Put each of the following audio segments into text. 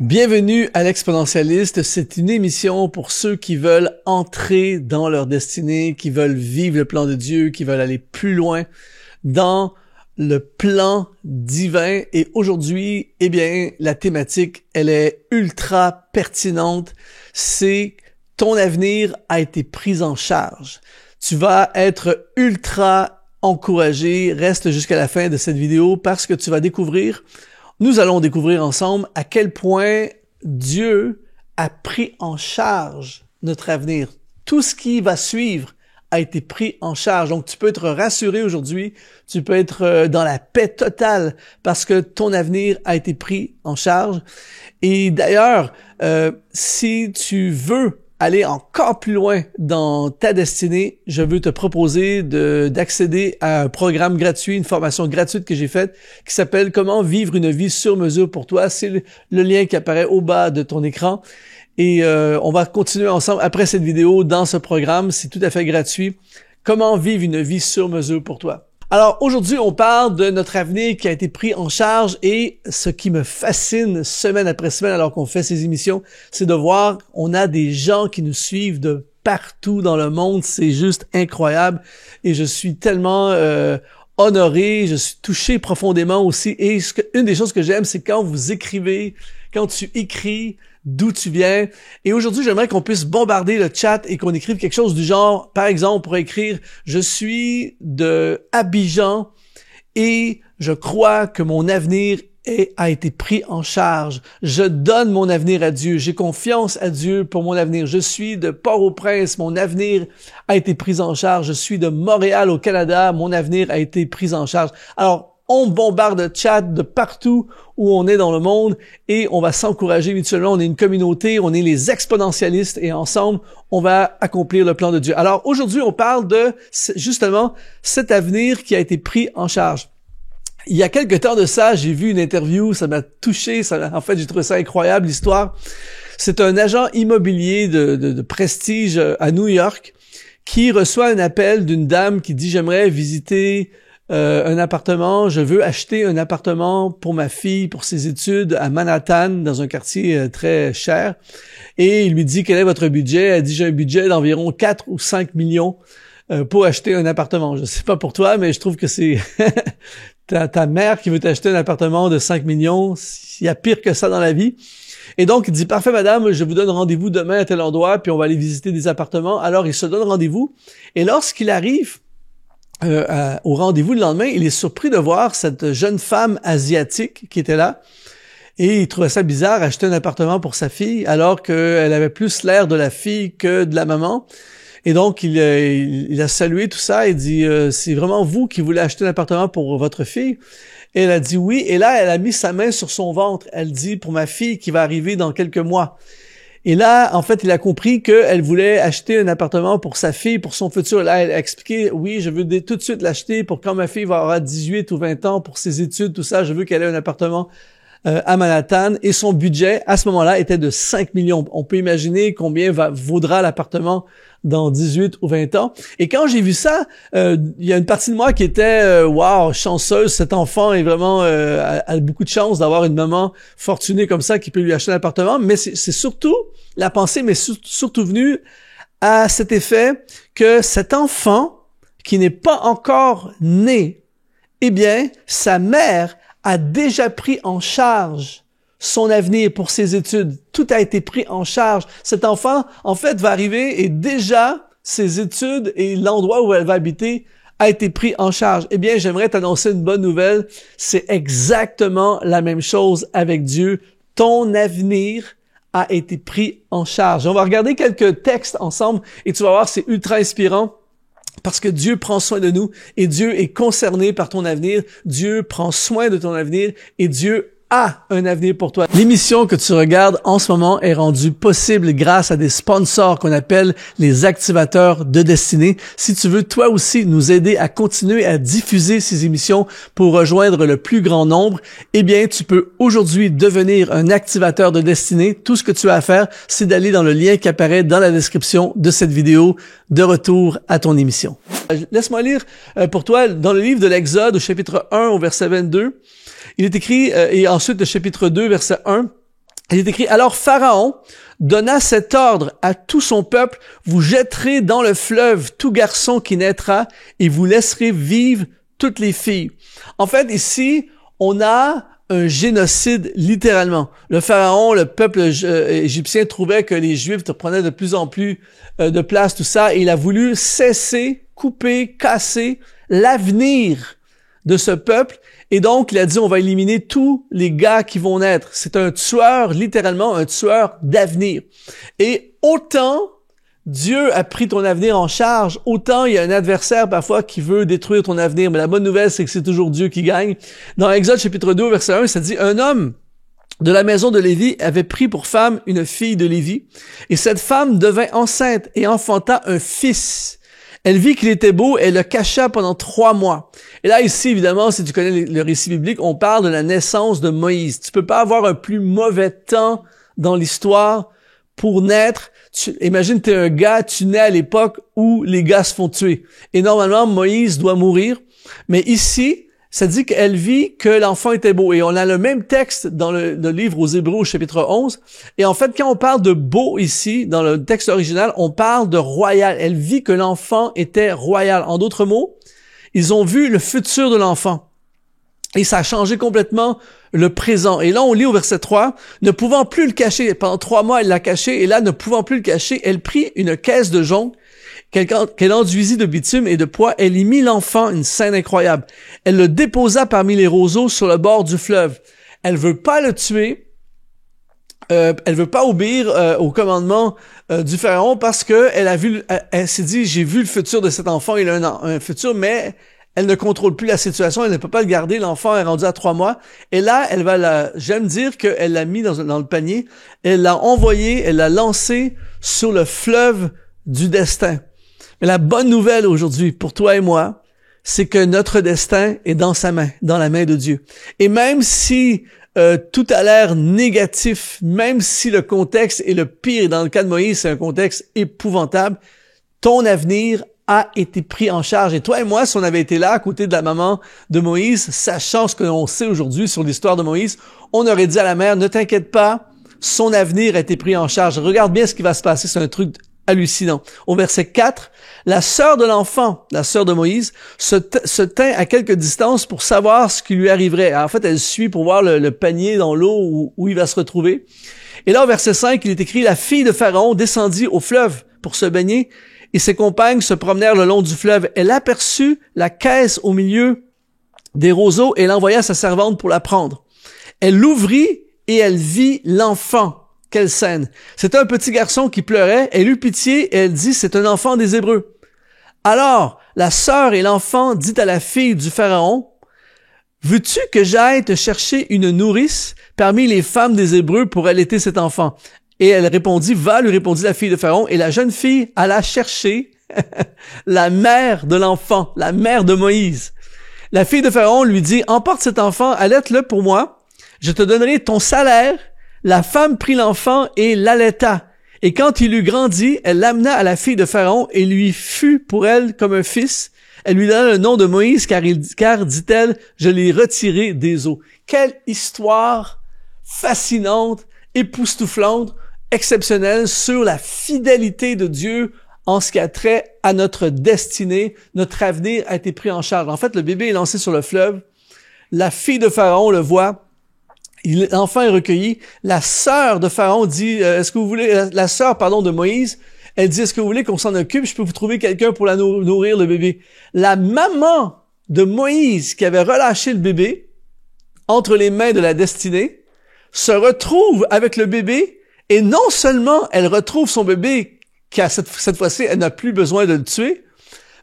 Bienvenue à l'Exponentialiste, c'est une émission pour ceux qui veulent entrer dans leur destinée, qui veulent vivre le plan de Dieu, qui veulent aller plus loin dans le plan divin. Et aujourd'hui, eh bien, la thématique, elle est ultra pertinente. C'est ton avenir a été pris en charge. Tu vas être ultra encouragé. Reste jusqu'à la fin de cette vidéo parce que nous allons découvrir ensemble à quel point Dieu a pris en charge notre avenir. Tout ce qui va suivre a été pris en charge. Donc, tu peux être rassuré aujourd'hui, tu peux être dans la paix totale parce que ton avenir a été pris en charge. Et d'ailleurs, si tu veux aller encore plus loin dans ta destinée, je veux te proposer d'accéder à un programme gratuit, une formation gratuite que j'ai faite qui s'appelle « Comment vivre une vie sur mesure pour toi ». C'est le lien qui apparaît au bas de ton écran. Et on va continuer ensemble après cette vidéo dans ce programme. C'est tout à fait gratuit. Comment vivre une vie sur mesure pour toi. Alors aujourd'hui, on parle de notre avenir qui a été pris en charge et ce qui me fascine semaine après semaine alors qu'on fait ces émissions, c'est de voir on a des gens qui nous suivent de partout dans le monde. C'est juste incroyable et je suis tellement honoré, je suis touché profondément aussi. Et une des choses que j'aime, c'est quand vous écrivez, quand tu écris d'où tu viens. Et aujourd'hui, j'aimerais qu'on puisse bombarder le chat et qu'on écrive quelque chose du genre, par exemple, on pourrait écrire « Je suis de Abidjan et je crois que mon avenir a été pris en charge. Je donne mon avenir à Dieu. J'ai confiance à Dieu pour mon avenir. Je suis de Port-au-Prince. Mon avenir a été pris en charge. Je suis de Montréal au Canada. Mon avenir a été pris en charge. » Alors, on bombarde le chat de partout où on est dans le monde et on va s'encourager mutuellement. On est une communauté, on est les exponentialistes et ensemble, on va accomplir le plan de Dieu. Alors aujourd'hui, on parle de justement cet avenir qui a été pris en charge. Il y a quelque temps de ça, j'ai vu une interview, ça m'a touché, en fait, j'ai trouvé ça incroyable, l'histoire. C'est un agent immobilier de prestige à New York qui reçoit un appel d'une dame qui dit « J'aimerais visiter un appartement, je veux acheter un appartement pour ma fille, pour ses études à Manhattan, dans un quartier très cher. » Et il lui dit « Quel est votre budget? » Elle dit « J'ai un budget d'environ 4 ou 5 millions pour acheter un appartement. » Je sais pas pour toi, mais je trouve que c'est ta mère qui veut t'acheter un appartement de 5 millions. Il y a pire que ça dans la vie. Et donc, il dit « Parfait, madame, je vous donne rendez-vous demain à tel endroit, puis on va aller visiter des appartements. » Alors, il se donne rendez-vous. Et lorsqu'il arrive au rendez-vous le lendemain, il est surpris de voir cette jeune femme asiatique qui était là et il trouvait ça bizarre, acheter un appartement pour sa fille alors qu'elle avait plus l'air de la fille que de la maman. Et donc, il a salué tout ça et dit « C'est vraiment vous qui voulez acheter un appartement pour votre fille? » Et elle a dit « Oui. » Et là, elle a mis sa main sur son ventre. Elle dit « Pour ma fille qui va arriver dans quelques mois. » Et là, en fait, il a compris qu'elle voulait acheter un appartement pour sa fille, pour son futur. Là, elle a expliqué, oui, je veux tout de suite l'acheter pour quand ma fille va avoir 18 ou 20 ans pour ses études, tout ça. Je veux qu'elle ait un appartement à Manhattan. Et son budget, à ce moment-là, était de 5 millions. On peut imaginer combien vaudra l'appartement dans 18 ou 20 ans. Et quand j'ai vu ça, il y a une partie de moi qui était wow, chanceuse, cet enfant est vraiment a beaucoup de chance d'avoir une maman fortunée comme ça qui peut lui acheter un appartement, mais c'est surtout la pensée m'est surtout venue à cet effet que cet enfant qui n'est pas encore né, eh bien, sa mère a déjà pris en charge son avenir pour ses études. Tout a été pris en charge. Cet enfant, en fait, va arriver et déjà, ses études et l'endroit où elle va habiter a été pris en charge. Eh bien, j'aimerais t'annoncer une bonne nouvelle. C'est exactement la même chose avec Dieu. Ton avenir a été pris en charge. On va regarder quelques textes ensemble et tu vas voir, c'est ultra inspirant. Parce que Dieu prend soin de nous et Dieu est concerné par ton avenir. Dieu prend soin de ton avenir et Dieu a un avenir pour toi. L'émission que tu regardes en ce moment est rendue possible grâce à des sponsors qu'on appelle les activateurs de destinée. Si tu veux toi aussi nous aider à continuer à diffuser ces émissions pour rejoindre le plus grand nombre, eh bien tu peux aujourd'hui devenir un activateur de destinée. Tout ce que tu as à faire, c'est d'aller dans le lien qui apparaît dans la description de cette vidéo. De retour à ton émission. Laisse-moi lire pour toi dans le livre de l'Exode au chapitre 1 au verset 22. Il est écrit, et ensuite le chapitre 2, verset 1, Il est écrit, alors Pharaon donna cet ordre à tout son peuple, vous jetterez dans le fleuve tout garçon qui naîtra et vous laisserez vivre toutes les filles. En fait, ici, on a un génocide littéralement. Le pharaon, le peuple égyptien trouvait que les Juifs prenaient de plus en plus de place, tout ça, et il a voulu cesser, couper, casser l'avenir de ce peuple. Et donc, il a dit, on va éliminer tous les gars qui vont naître. C'est un tueur, littéralement, un tueur d'avenir. Et autant Dieu a pris ton avenir en charge, autant il y a un adversaire parfois qui veut détruire ton avenir. Mais la bonne nouvelle, c'est que c'est toujours Dieu qui gagne. Dans Exode chapitre 2, verset 1, ça dit, un homme de la maison de Lévi avait pris pour femme une fille de Lévi. Et cette femme devint enceinte et enfanta un fils. Elle vit qu'il était beau, elle le cacha pendant 3 mois. Et là, ici, évidemment, si tu connais le récit biblique, on parle de la naissance de Moïse. Tu peux pas avoir un plus mauvais temps dans l'histoire pour naître. Imagine, tu es un gars, tu nais à l'époque où les gars se font tuer. Et normalement, Moïse doit mourir. Mais ici, ça dit qu'elle vit que l'enfant était beau. Et on a le même texte dans le livre aux Hébreux, au chapitre 11. Et en fait, quand on parle de beau ici, dans le texte original, on parle de royal. Elle vit que l'enfant était royal. En d'autres mots, ils ont vu le futur de l'enfant. Et ça a changé complètement le présent. Et là, on lit au verset 3, ne pouvant plus le cacher, pendant 3 mois, elle l'a caché, et là, ne pouvant plus le cacher, elle prit une caisse de jonc qu'elle enduisit de bitume et de pois, elle y mit l'enfant, une scène incroyable. Elle le déposa parmi les roseaux sur le bord du fleuve. Elle veut pas le tuer, elle veut pas obéir au commandement du pharaon parce que elle s'est dit, j'ai vu le futur de cet enfant, il a un futur, mais elle ne contrôle plus la situation, elle ne peut pas le garder, l'enfant est rendu à 3 mois. Et là, j'aime dire qu'elle l'a mis dans le panier, elle l'a envoyé, elle l'a lancé sur le fleuve du destin. Mais la bonne nouvelle aujourd'hui pour toi et moi, c'est que notre destin est dans sa main, dans la main de Dieu. Et même si tout a l'air négatif, même si le contexte est le pire, et dans le cas de Moïse, c'est un contexte épouvantable, ton avenir a été pris en charge. Et toi et moi, si on avait été là à côté de la maman de Moïse, sachant ce que l'on sait aujourd'hui sur l'histoire de Moïse, on aurait dit à la mère, ne t'inquiète pas, son avenir a été pris en charge. Regarde bien ce qui va se passer, c'est un truc hallucinant. Au verset 4, la sœur de l'enfant, la sœur de Moïse, se tint à quelque distance pour savoir ce qui lui arriverait. Alors, en fait, elle suit pour voir le panier dans l'eau où il va se retrouver. Et là, au verset 5, il est écrit, la fille de Pharaon descendit au fleuve pour se baigner et ses compagnes se promenèrent le long du fleuve. Elle aperçut la caisse au milieu des roseaux et elle envoya sa servante pour la prendre. Elle l'ouvrit et elle vit l'enfant. Quelle scène! C'était un petit garçon qui pleurait, elle eut pitié et elle dit, c'est un enfant des Hébreux. Alors, la sœur et l'enfant dit à la fille du Pharaon, veux-tu que j'aille te chercher une nourrice parmi les femmes des Hébreux pour allaiter cet enfant? Et elle répondit, va, lui répondit la fille de Pharaon, et la jeune fille alla chercher la mère de l'enfant, la mère de Moïse. La fille de Pharaon lui dit, emporte cet enfant, allaite-le pour moi, je te donnerai ton salaire. La femme prit l'enfant et l'allaita. Et quand il eut grandi, elle l'amena à la fille de Pharaon et lui fut pour elle comme un fils. Elle lui donna le nom de Moïse car dit-elle, je l'ai retiré des eaux. Quelle histoire fascinante, époustouflante, exceptionnelle sur la fidélité de Dieu en ce qui a trait à notre destinée. Notre avenir a été pris en charge. En fait, le bébé est lancé sur le fleuve. La fille de Pharaon le voit. L'enfant est recueilli. La sœur de Pharaon dit, est-ce que vous voulez, la sœur, de Moïse, elle dit, est-ce que vous voulez qu'on s'en occupe? Je peux vous trouver quelqu'un pour la nourrir, le bébé. La maman de Moïse, qui avait relâché le bébé entre les mains de la destinée, se retrouve avec le bébé et non seulement elle retrouve son bébé, qui cette fois-ci, elle n'a plus besoin de le tuer,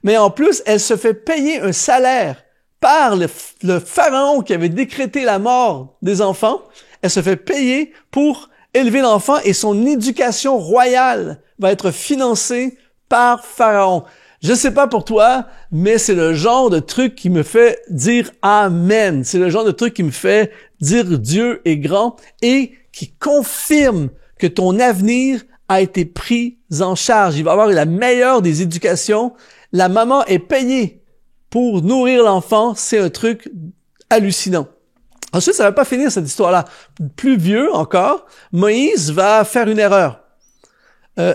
mais en plus, elle se fait payer un salaire par le pharaon qui avait décrété la mort des enfants. Elle se fait payer pour élever l'enfant et son éducation royale va être financée par Pharaon. Je sais pas pour toi, mais c'est le genre de truc qui me fait dire Amen. C'est le genre de truc qui me fait dire Dieu est grand et qui confirme que ton avenir a été pris en charge. Il va avoir la meilleure des éducations. La maman est payée pour nourrir l'enfant, c'est un truc hallucinant. Ensuite, ça va pas finir cette histoire-là. Plus vieux encore, Moïse va faire une erreur.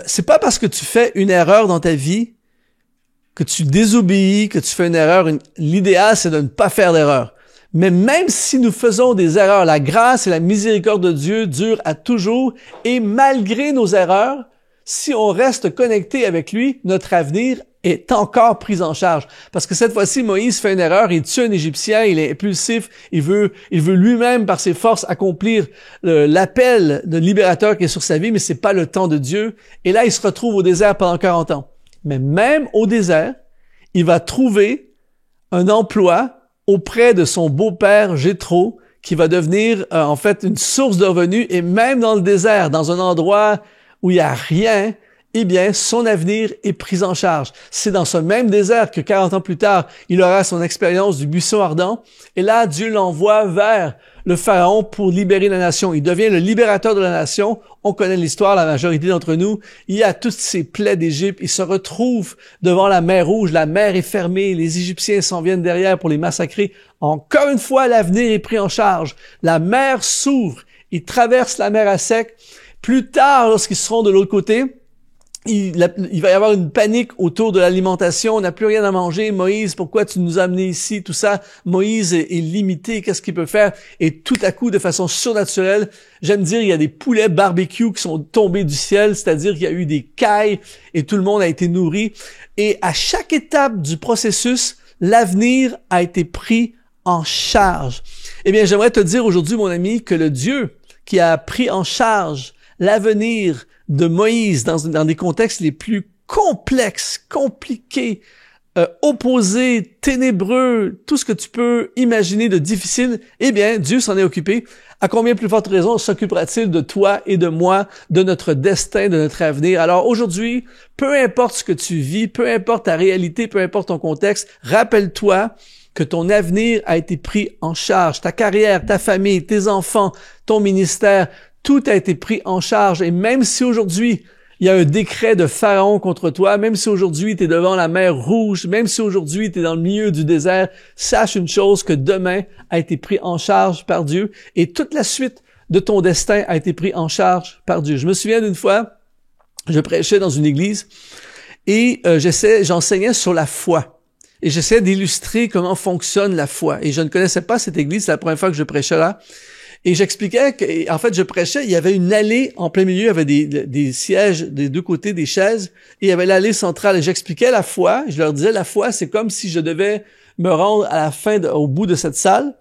C'est pas parce que tu fais une erreur dans ta vie que tu désobéis, que tu fais une erreur. L'idéal, c'est de ne pas faire d'erreur. Mais même si nous faisons des erreurs, la grâce et la miséricorde de Dieu durent à toujours, et malgré nos erreurs, si on reste connecté avec lui, notre avenir est encore pris en charge. Parce que cette fois-ci, Moïse fait une erreur, il tue un Égyptien, il est impulsif, il veut lui-même, par ses forces, accomplir l'appel de libérateur qui est sur sa vie, mais c'est pas le temps de Dieu. Et là, il se retrouve au désert pendant 40 ans. Mais même au désert, il va trouver un emploi auprès de son beau-père Jéthro, qui va devenir en fait une source de revenus, et même dans le désert, dans un endroit où il n'y a rien, eh bien, son avenir est pris en charge. C'est dans ce même désert que 40 ans plus tard, il aura son expérience du buisson ardent, et là, Dieu l'envoie vers le Pharaon pour libérer la nation. Il devient le libérateur de la nation. On connaît l'histoire, la majorité d'entre nous. Il y a toutes ces plaies d'Égypte. Il se retrouve devant la mer Rouge. La mer est fermée. Les Égyptiens s'en viennent derrière pour les massacrer. Encore une fois, l'avenir est pris en charge. La mer s'ouvre. Ils traversent la mer à sec. Plus tard, lorsqu'ils seront de l'autre côté, il va y avoir une panique autour de l'alimentation. On n'a plus rien à manger. Moïse, pourquoi tu nous as amenés ici? Tout ça. Moïse est limité. Qu'est-ce qu'il peut faire? Et tout à coup, de façon surnaturelle, j'aime dire, il y a des poulets barbecue qui sont tombés du ciel, c'est-à-dire qu'il y a eu des cailles et tout le monde a été nourri. Et à chaque étape du processus, l'avenir a été pris en charge. Eh bien, j'aimerais te dire aujourd'hui, mon ami, que le Dieu qui a pris en charge l'avenir de Moïse dans des contextes les plus complexes, compliqués, opposés, ténébreux, tout ce que tu peux imaginer de difficile, eh bien, Dieu s'en est occupé. À combien plus forte raison s'occupera-t-il de toi et de moi, de notre destin, de notre avenir? Alors aujourd'hui, peu importe ce que tu vis, peu importe ta réalité, peu importe ton contexte, rappelle-toi que ton avenir a été pris en charge. Ta carrière, ta famille, tes enfants, ton ministère, tout a été pris en charge. Et même si aujourd'hui, il y a un décret de Pharaon contre toi, même si aujourd'hui tu es devant la mer Rouge, même si aujourd'hui tu es dans le milieu du désert, sache une chose, que demain a été pris en charge par Dieu et toute la suite de ton destin a été pris en charge par Dieu. Je me souviens d'une fois, je prêchais dans une église et j'enseignais sur la foi. Et j'essayais d'illustrer comment fonctionne la foi. Et je ne connaissais pas cette église, c'est la première fois que je prêchais là. Et j'expliquais que, en fait, je prêchais, il y avait une allée en plein milieu, il y avait des sièges des deux côtés, des chaises, et il y avait l'allée centrale. Et j'expliquais la foi, je leur disais, la foi, c'est comme si je devais me rendre à la fin, au bout de cette salle,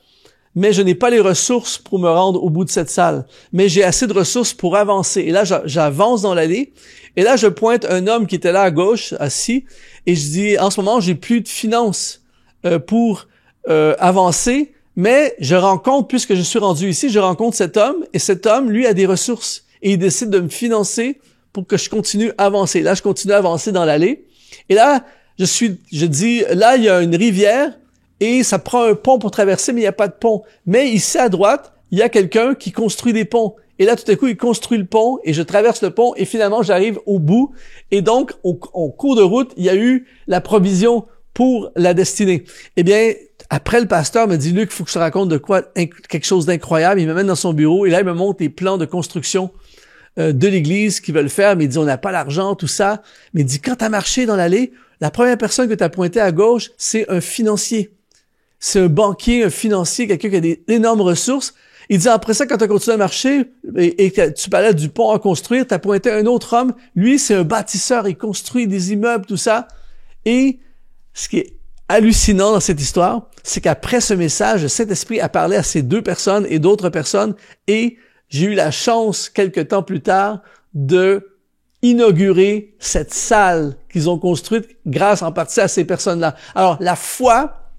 mais je n'ai pas les ressources pour me rendre au bout de cette salle. Mais j'ai assez de ressources pour avancer. Et là, j'avance dans l'allée, et là, je pointe un homme qui était là à gauche, assis, et je dis, en ce moment, j'ai plus de finances pour avancer, mais je rencontre, puisque je suis rendu ici, je rencontre cet homme, et cet homme, lui, a des ressources. Et il décide de me financer pour que je continue à avancer. Là, je continue à avancer dans l'allée. Et là, je dis, là, il y a une rivière, et ça prend un pont pour traverser, mais il n'y a pas de pont. Mais ici, à droite, il y a quelqu'un qui construit des ponts. Et là, tout à coup, il construit le pont, et je traverse le pont, et finalement, j'arrive au bout. Et donc, au cours de route, il y a eu la provision pour la destinée. Eh bien, après, le pasteur me dit, Luc, il faut que je te raconte de quoi, quelque chose d'incroyable. Il m'amène dans son bureau et là, il me montre les plans de construction de l'église qu'ils veulent faire. Mais il dit, on n'a pas l'argent, tout ça. Mais il dit, quand tu as marché dans l'allée, la première personne que tu as pointée à gauche, c'est un financier. C'est un banquier, un financier, quelqu'un qui a des énormes ressources. Il dit, après ça, quand tu as continué à marcher et que tu parlais du pont à construire, tu as pointé un autre homme. Lui, c'est un bâtisseur. Il construit des immeubles, tout ça. Et ce qui est hallucinant dans cette histoire, c'est qu'après ce message, le Saint-Esprit a parlé à ces deux personnes et d'autres personnes, et j'ai eu la chance, quelques temps plus tard, de inaugurer cette salle qu'ils ont construite grâce en partie à ces personnes-là. Alors, la foi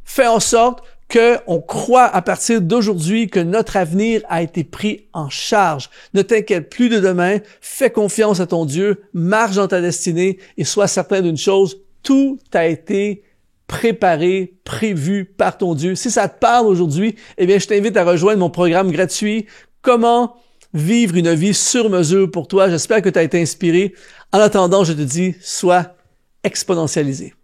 fait en sorte qu'on croit à partir d'aujourd'hui que notre avenir a été pris en charge. Ne t'inquiète plus de demain, fais confiance à ton Dieu, marche dans ta destinée et sois certain d'une chose, tout a été préparé, prévu par ton Dieu. Si ça te parle aujourd'hui, eh bien, je t'invite à rejoindre mon programme gratuit « Comment vivre une vie sur mesure pour toi ». J'espère que tu as été inspiré. En attendant, je te dis, sois exponentialisé.